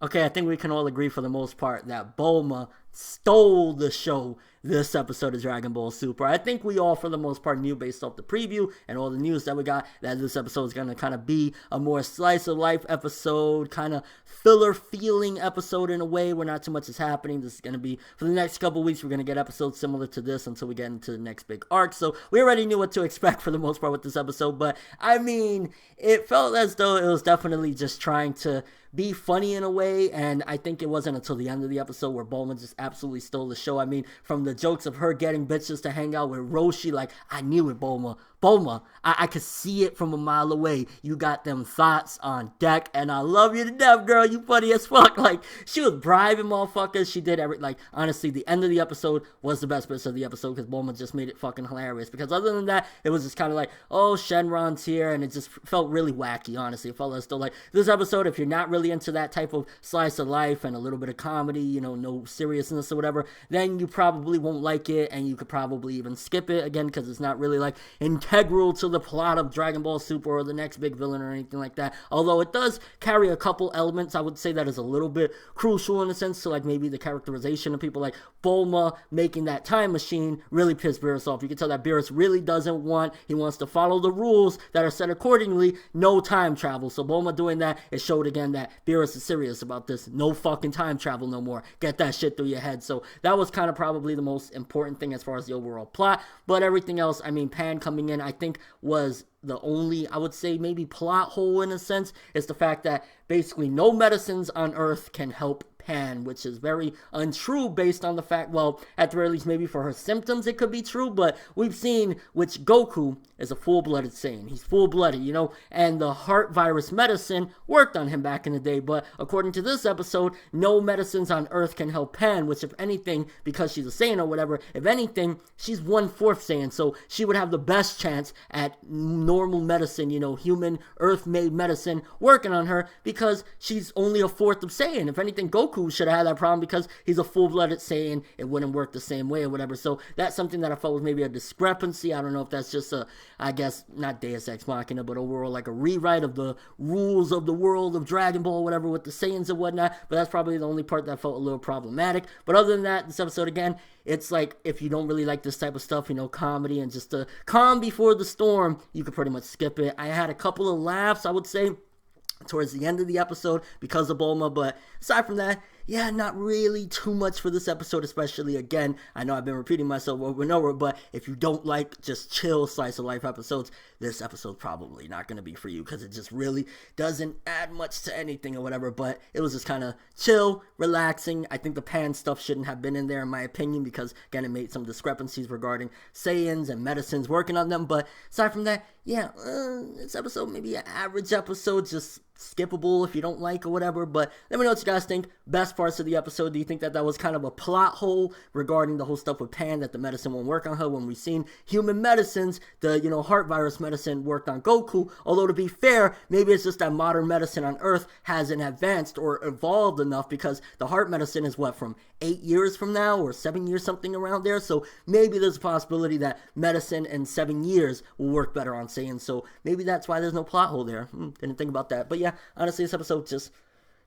Okay, I think we can all agree for the most part that Bulma stole the show this episode of Dragon Ball Super. I think we all, for the most part, knew based off the preview and all the news that we got that this episode is going to kind of be a more slice of life episode, kind of filler feeling episode in a way where not too much is happening. This is going to be, for the next couple weeks, we're going to get episodes similar to this until we get into the next big arc. So we already knew what to expect for the most part with this episode, but I mean, it felt as though it was definitely just trying to be funny in a way, and I think it wasn't until the end of the episode where Bulma just absolutely stole the show. I mean, from the jokes of her getting bitches to hang out with Roshi, like, I knew it, Bulma. Bulma, I could see it from a mile away. You got them thoughts on deck, and I love you to death, girl. You funny as fuck. Like, she was bribing motherfuckers. She did like, honestly, the end of the episode was the best bits of the episode because Bulma just made it fucking hilarious. Because other than that, it was just kind of like, oh, Shenron's here, and it just felt really wacky, honestly. It felt as though, like, this episode, if you're not really into that type of slice of life and a little bit of comedy, you know, no seriousness or whatever, then you probably won't like it, and you could probably even skip it, again, because it's not really, like, integral to the plot of Dragon Ball Super or the next big villain or anything like that. Although it does carry a couple elements, I would say, that is a little bit crucial in a sense to, like, maybe the characterization of people. Like Bulma making that time machine really pissed Beerus off. You can tell that Beerus really doesn't want, he wants to follow the rules that are set accordingly, no time travel. So Bulma doing that, it showed again that Beerus is serious about this. No fucking time travel no more. Get that shit through your head. So that was kind of probably the most important thing as far as the overall plot. But everything else, I mean, Pan coming in, I think was the only, I would say, maybe plot hole in a sense, is the fact that basically no medicines on Earth can help Pan, which is very untrue based on the fact, well, at the very least, maybe for her symptoms it could be true, but we've seen which Goku is a full-blooded Saiyan. He's full-blooded, you know, and the heart virus medicine worked on him back in the day, but according to this episode, no medicines on Earth can help Pan, which if anything, because she's a Saiyan or whatever, if anything, she's 1/4 Saiyan, so she would have the best chance at normal medicine, you know, human, Earth-made medicine working on her, because she's only 1/4 of Saiyan. If anything, Goku should have had that problem because he's a full-blooded Saiyan. It wouldn't work the same way or whatever. So that's something that I felt was maybe a discrepancy. I don't know if that's just a, I guess, not Deus Ex Machina, but overall like a rewrite of the rules of the world of Dragon Ball, whatever, with the Saiyans and whatnot. But that's probably the only part that felt a little problematic. But other than that, this episode, again, it's like, if you don't really like this type of stuff, you know, comedy and just the calm before the storm, you could pretty much skip it. I had a couple of laughs, I would say, towards the end of the episode because of Bulma, but aside from that, yeah, not really too much for this episode, especially, again, I know I've been repeating myself over and over, but if you don't like just chill slice of life episodes, this episode's probably not going to be for you, because it just really doesn't add much to anything or whatever. But it was just kind of chill, relaxing. I think the Pan stuff shouldn't have been in there, in my opinion, because, again, it made some discrepancies regarding Saiyans and medicines working on them. But aside from that, yeah, this episode maybe an average episode, just skippable if you don't like or whatever. But let me know what you guys think. Best parts of the episode, do you think that that was kind of a plot hole regarding the whole stuff with Pan, that the medicine won't work on her, when we've seen human medicines, the, you know, heart virus medicine worked on Goku? Although, to be fair, maybe it's just that modern medicine on Earth hasn't advanced or evolved enough, because the heart medicine is what, from 8 years from now or 7 years, something around there. So maybe there's a possibility that medicine in 7 years will work better on Saiyan. So maybe that's why there's no plot hole there. Didn't think about that. But yeah, honestly, this episode just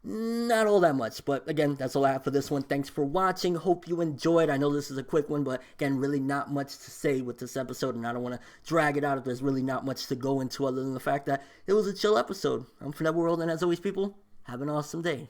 not all that much. But again, that's all I have for this one. Thanks for watching. Hope you enjoyed. I know this is a quick one, but again, really not much to say with this episode, and I don't want to drag it out if there's really not much to go into other than the fact that it was a chill episode. I'm ForneverWorld, and as always, people, have an awesome day.